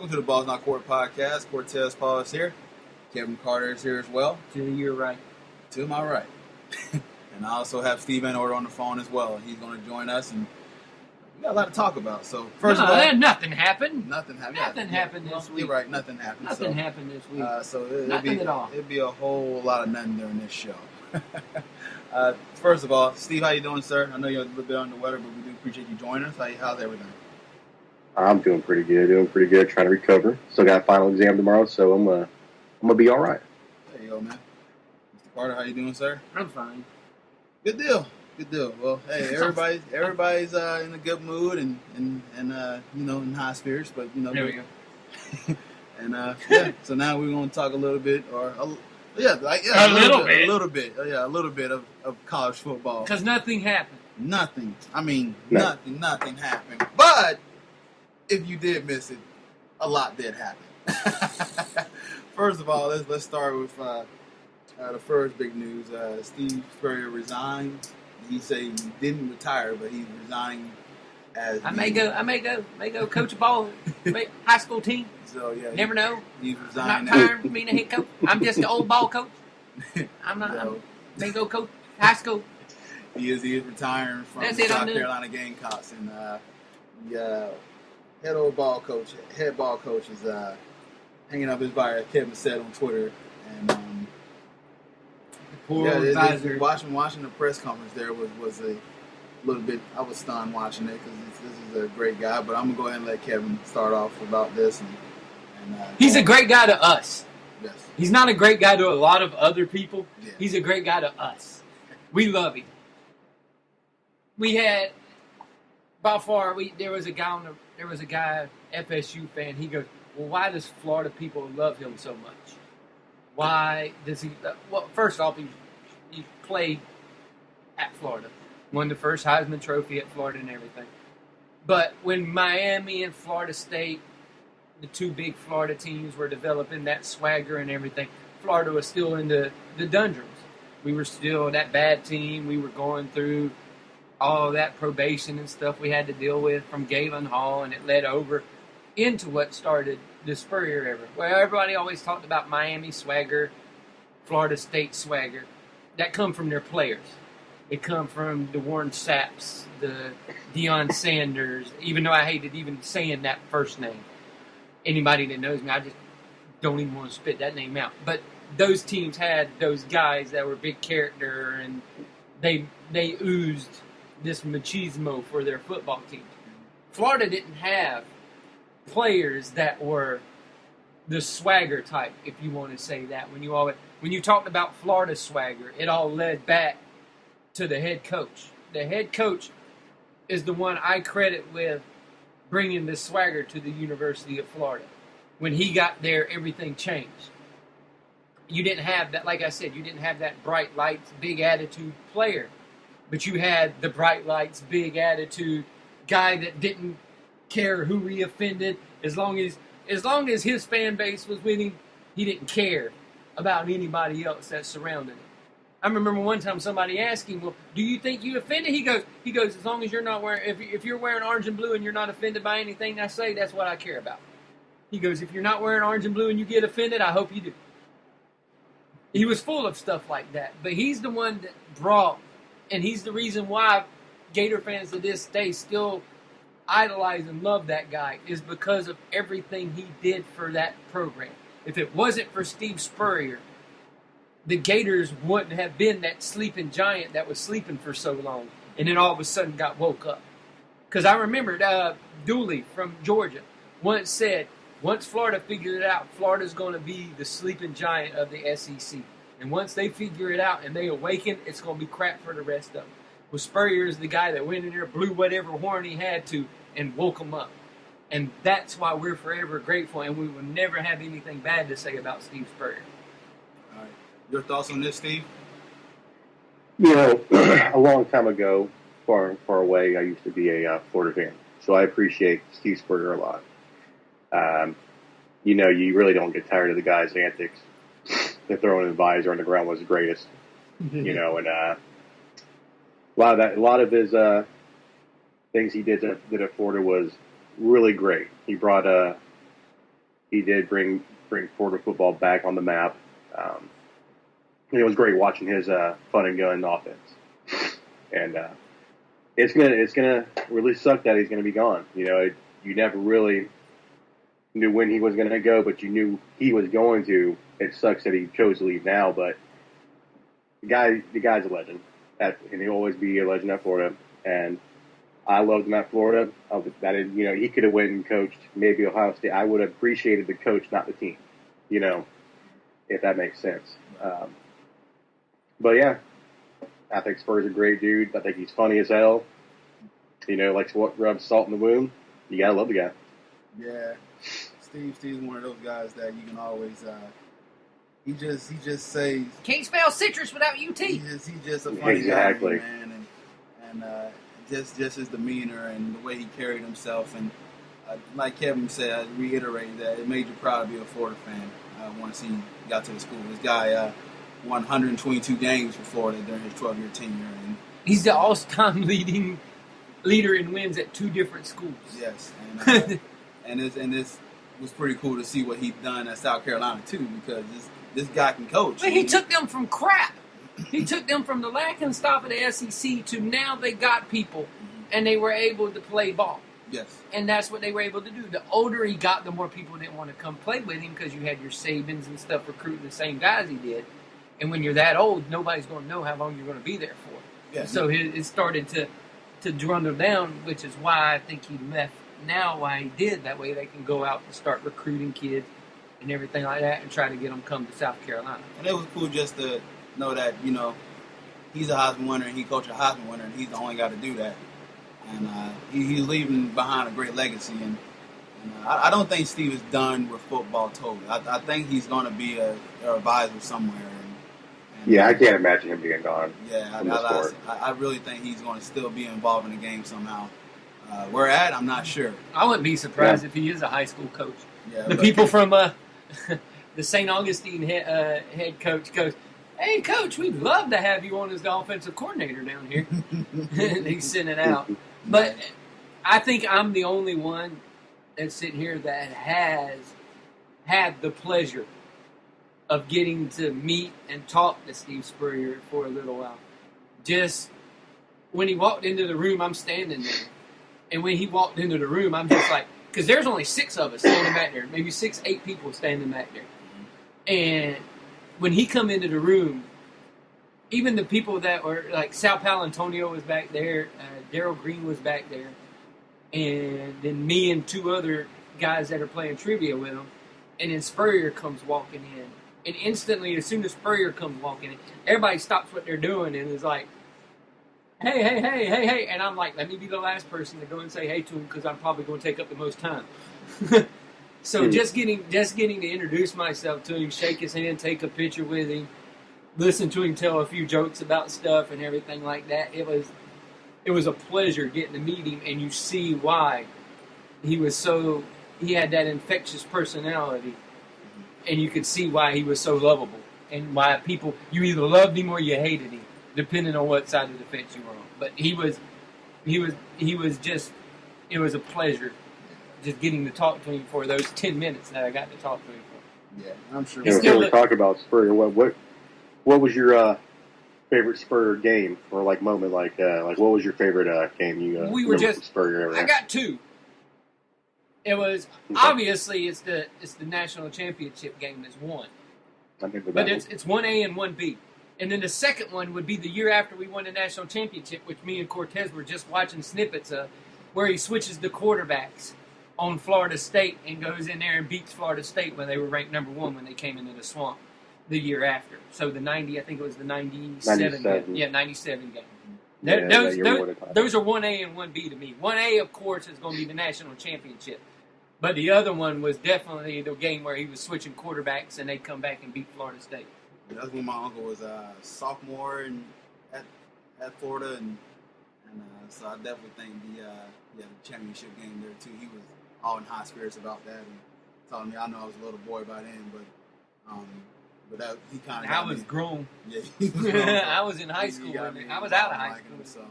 Welcome to the Balls Not Court podcast. Cortez Paul is here. Kevin Carter is here as well. To your right. To my right. And I also have Steve Van Order on the phone as well. He's going to join us, and we got a lot to talk about. So first of all, nothing happened. Nothing happened. Nothing happened this week. You're right. Nothing happened. Nothing happened this week. Nothing at all. It'd be a whole lot of nothing during this show. First of all, Steve, how you doing, sir? I know you're a little bit under the weather, but we do appreciate you joining us. How's everything? I'm doing pretty good. Trying to recover. Still got a final exam tomorrow, so I'm gonna be all right. There you go, man. Mr. Carter, how you doing, sir? I'm fine. Good deal. Well, hey, everybody's in a good mood and in high spirits, but there we go. And so now we're going to talk a little bit, a little bit of college football. Because nothing happened. Nothing. I mean, nothing happened. But if you did miss it, a lot did happen. First of all, let's start with the first big news. Steve Spurrier resigned. He said he didn't retire, but he resigned as I may go coach a ball, high school team. So yeah, never know. He's resigned. I'm not tired of being a head coach. I'm just an old ball coach. I'm not. I may go coach high school. He is retiring from South Carolina Gamecocks, and the head ball coach is hanging up his bio, as Kevin said on Twitter, and advisor. Watching the press conference there was a little bit. I was stunned watching it because this is a great guy. But I'm gonna go ahead and let Kevin start off about this. He's a great guy to us. Yes. He's not a great guy to a lot of other people. Yeah. He's a great guy to us. We love him. We had by far. There was a guy, FSU fan. He goes, "Well, why does Florida people love him so much? Why does he?" Well, first off, he played at Florida, won the first Heisman Trophy at Florida and everything. But when Miami and Florida State, the two big Florida teams, were developing that swagger and everything, Florida was still in the doldrums. We were still that bad team. We were going through all that probation and stuff we had to deal with from Galen Hall, and it led over into what started the Spurrier era, where everybody always talked about Miami swagger, Florida State swagger. That come from their players. It come from the Warren Sapps, the Deion Sanders, even though I hated even saying that first name. Anybody that knows me, I just don't even want to spit that name out. But those teams had those guys that were big character, and they oozed this machismo for their football teams. Florida didn't have players that were the swagger type, if you want to say that. When you talked about Florida swagger, it all led back to the head coach. The head coach is the one I credit with bringing the swagger to the University of Florida. When he got there, everything changed. You didn't have that, like I said, you didn't have that bright lights, big attitude player. But you had the bright lights, big attitude guy that didn't care who he offended. As long as his fan base was with him, he didn't care about anybody else that surrounded him. I remember one time somebody asked him, "Well, do you think you offended?" He goes, "As long as you're not wearing, if you're wearing orange and blue and you're not offended by anything I say, that's what I care about." He goes, "If you're not wearing orange and blue and you get offended, I hope you do." He was full of stuff like that, but he's the one that brought, and he's the reason why Gator fans to this day still idolize and love that guy, is because of everything he did for that program. If it wasn't for Steve Spurrier, the Gators wouldn't have been that sleeping giant that was sleeping for so long, and then all of a sudden got woke up. Because I remembered Dooley from Georgia once said, once Florida figured it out, Florida's going to be the sleeping giant of the SEC. And once they figure it out and they awaken, it's going to be crap for the rest of them. Well, Spurrier is the guy that went in there, blew whatever horn he had to, and woke them up. And that's why we're forever grateful, and we will never have anything bad to say about Steve Spurrier. All right. Your thoughts on this, Steve? You know, a long time ago, far and far away, I used to be a Florida fan. So I appreciate Steve Spurrier a lot. You really don't get tired of the guy's antics. The throwing the visor on the ground was the greatest. And a lot of his things he did at Florida was really great. He brought he did bring Florida football back on the map. It was great watching his fun and gun offense, and it's gonna really suck that he's gonna be gone. You never really knew when he was gonna go, but you knew he was going to. It sucks that he chose to leave now, but the guy's a legend, and he'll always be a legend at Florida. And I loved him at Florida. He could have went and coached maybe Ohio State. I would have appreciated the coach, not the team. If that makes sense. But yeah, I think Spur's a great dude. I think he's funny as hell. Likes what rubs salt in the wound. You gotta love the guy. Yeah, Steve's one of those guys that you can always. He just says can't spell citrus without UT. He's just a funny guy, man, and just his demeanor and the way he carried himself, and like Kevin said, I reiterate that it made you proud to be a Florida fan once he got to the school. This guy won 122 games for Florida during his 12-year tenure, and he's the all-time leader in wins at 2 different schools. Yes, and this was pretty cool to see what he's done at South Carolina too, because this guy can coach. But he took them from crap. He took them from the lack and stop of the SEC to now they got people, and they were able to play ball. Yes. And that's what they were able to do. The older he got, the more people didn't want to come play with him because you had your Sabins and stuff recruiting the same guys he did. And when you're that old, nobody's going to know how long you're going to be there for. Yeah. So it started to dwindle down, which is why I think he left now, why he did. That way they can go out and start recruiting kids and everything like that and try to get them come to South Carolina. And it was cool just to know that, he's a Heisman winner and he coached a Heisman winner and he's the only guy to do that. And he's leaving behind a great legacy. And I don't think Steve is done with football totally. I think he's going to be an advisor somewhere. I can't imagine him being gone. Yeah, I really think he's going to still be involved in the game somehow. Where at, I'm not sure. I wouldn't be surprised if he is a high school coach. Yeah, the people from the St. Augustine head coach goes, "Hey, coach, we'd love to have you on as the offensive coordinator down here." And he's sending it out. But I think I'm the only one that's sitting here that has had the pleasure of getting to meet and talk to Steve Spurrier for a little while. Just when he walked into the room, I'm standing there. And when he walked into the room, I'm just like, because there's only 6 of us standing back there, maybe 6, 8 people standing back there. And when he come into the room, even the people that were, like Sal Palantonio was back there, Daryl Green was back there, and then me and 2 other guys that are playing trivia with him, and then Spurrier comes walking in. And instantly, as soon as Spurrier comes walking in, everybody stops what they're doing and is like, hey. And I'm like, let me be the last person to go and say hey to him because I'm probably going to take up the most time. So just getting to introduce myself to him, shake his hand, take a picture with him, listen to him tell a few jokes about stuff and everything like that. It was a pleasure getting to meet him, and you see why he had that infectious personality. And you could see why he was so lovable, and why you either loved him or you hated him, depending on what side of the fence you were on. But it was a pleasure just getting to talk to him for those 10 minutes that I got to talk to him for. Yeah, I'm sure. Before we talk about Spurrier, what was your favorite Spurrier game or moment? Like what was your favorite game you? We were just Spurrier. I got 2. It was obviously it's the national championship game that's won, but it's 1A and 1B, and then the second one would be the year after we won the national championship, which me and Cortez were just watching snippets of, where he switches the quarterbacks on Florida State and goes in there and beats Florida State when they were ranked number 1 when they came into the swamp the year after. So the 90, I think it was the 97 game. Yeah, 97 game. Those are 1A and 1B to me. 1A, of course, is going to be the national championship. But the other one was definitely the game where he was switching quarterbacks and they'd come back and beat Florida State. That's when my uncle was a sophomore at Florida, and so I definitely think the championship game there too. He was all in high spirits about that and telling me, I know I was a little boy by then, but that he kind of. I was grown. Yeah, he was grown, I was in high school. I was out of high school. So.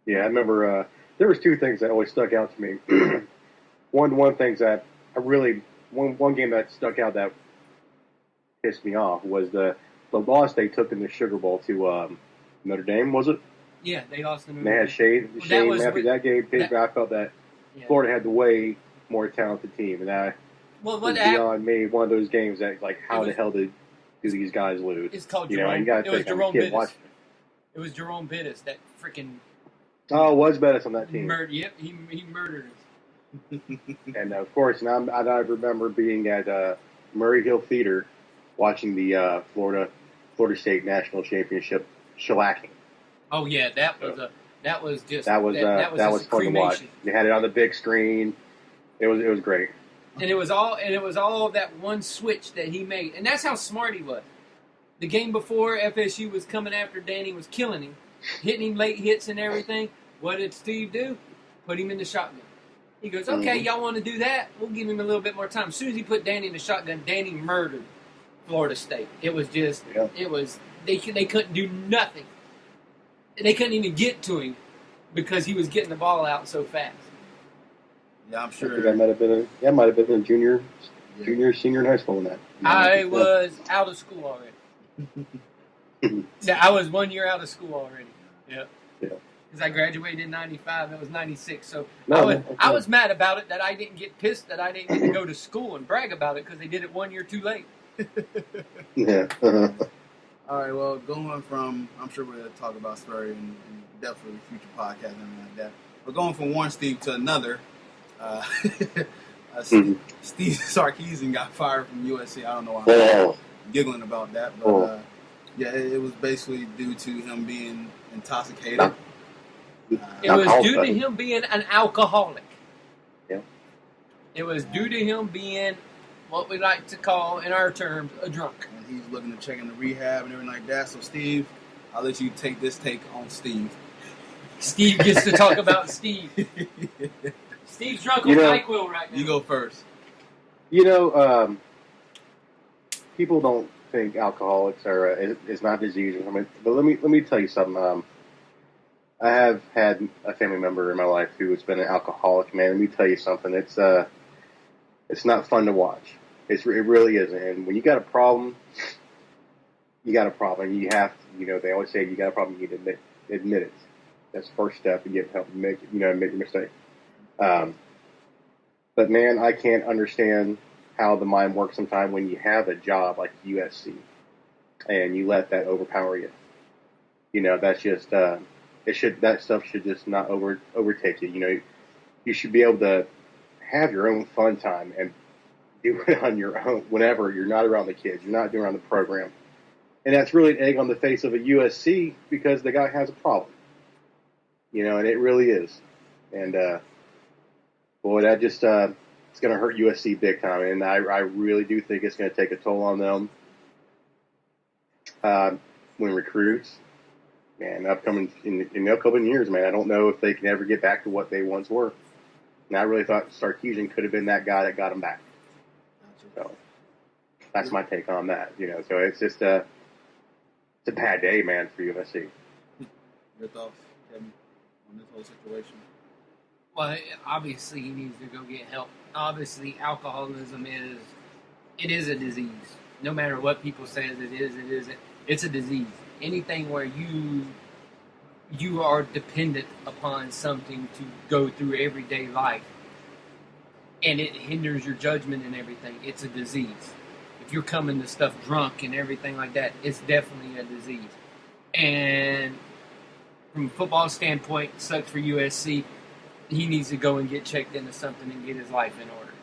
Yeah, I remember there was 2 things that always stuck out to me. One things that I really one game that stuck out that pissed me off was the loss they took in the Sugar Bowl to Notre Dame. Was it? Yeah, they lost to Notre They Dame. had Shane after that game. I felt that Florida had the way more talented team, and that was beyond me. One of those games that like how the hell do these guys lose? It's called Jerome. You know, it was Jerome Bettis. It was Jerome Bettis that freaking. Oh, it was Bettis on that team. Yep, he murdered us. And of course, and I remember being at Murray Hill Theater watching the Florida State National Championship shellacking. Oh yeah, that was fun to watch. They had it on the big screen. It was great. And it was all of that one switch that he made, and that's how smart he was. The game before, FSU was coming after Danny, was killing him, hitting him late hits and everything. What did Steve do? Put him in the shotgun. He goes, okay, y'all want to do that? We'll give him a little bit more time. As soon as he put Danny in the shotgun, Danny murdered Florida State. It was just, they couldn't do nothing. They couldn't even get to him because he was getting the ball out so fast. Yeah, I'm sure. That might have been a junior, senior in high school in that. I was out of school already. Yeah, I was 1 year out of school already. Yeah. Because I graduated in 95. It was 96. So I was mad about it that I didn't get pissed that I didn't get to go to school and brag about it because they did it 1 year too late. Yeah. All right, well, going from, I'm sure we're going to talk about Spurrier in definitely future podcasts and everything like that. But going from one Steve to another, Steve Sarkisian got fired from USC. I don't know why I'm giggling about that, but it was basically due to him being intoxicated. It was due to him being an alcoholic. Yeah. It was due to him being what we like to call, in our terms, a drunk. And he's looking to check into rehab and everything like that. So, Steve, I'll let you take this take on Steve. Steve gets to talk about Steve. Steve's drunk on NyQuil right now. You go first. People don't think alcoholics are is not disease or something. But let me tell you something. I have had a family member in my life who has been an alcoholic. Man, let me tell you something. It's not fun to watch. It really isn't. And when you got a problem, you got a problem. You have to, they always say you got a problem, you need to admit it. That's the first step to get help and make your mistake. But man, I can't understand how the mind works sometimes when you have a job like USC and you let that overpower you. That's just that stuff should just not overtake you. You should be able to have your own fun time and do it on your own whenever you're not around the kids, you're not doing around the program. And that's really an egg on the face of a USC because the guy has a problem. And it really is. And, boy, that just, it's going to hurt USC big time. And I really do think it's going to take a toll on them when recruits. Man, in the upcoming years, man, I don't know if they can ever get back to what they once were. And I really thought Sarkisian could have been that guy that got him back. So that's my take on that. So it's just it's a bad day, man, for USC. Your thoughts, Kevin, on this whole situation? Well, obviously he needs to go get help. Obviously, alcoholism is a disease. No matter what people say it's a disease. Anything where you are dependent upon something to go through everyday life, and it hinders your judgment and everything, it's a disease. If you're coming to stuff drunk and everything like that, it's definitely a disease. And from a football standpoint, it sucks for USC. He needs to go and get checked into something and get his life in order.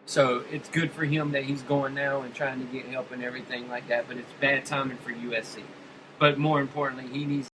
So it's good for him that he's going now and trying to get help and everything like that, but it's bad timing for USC. But more importantly, he needs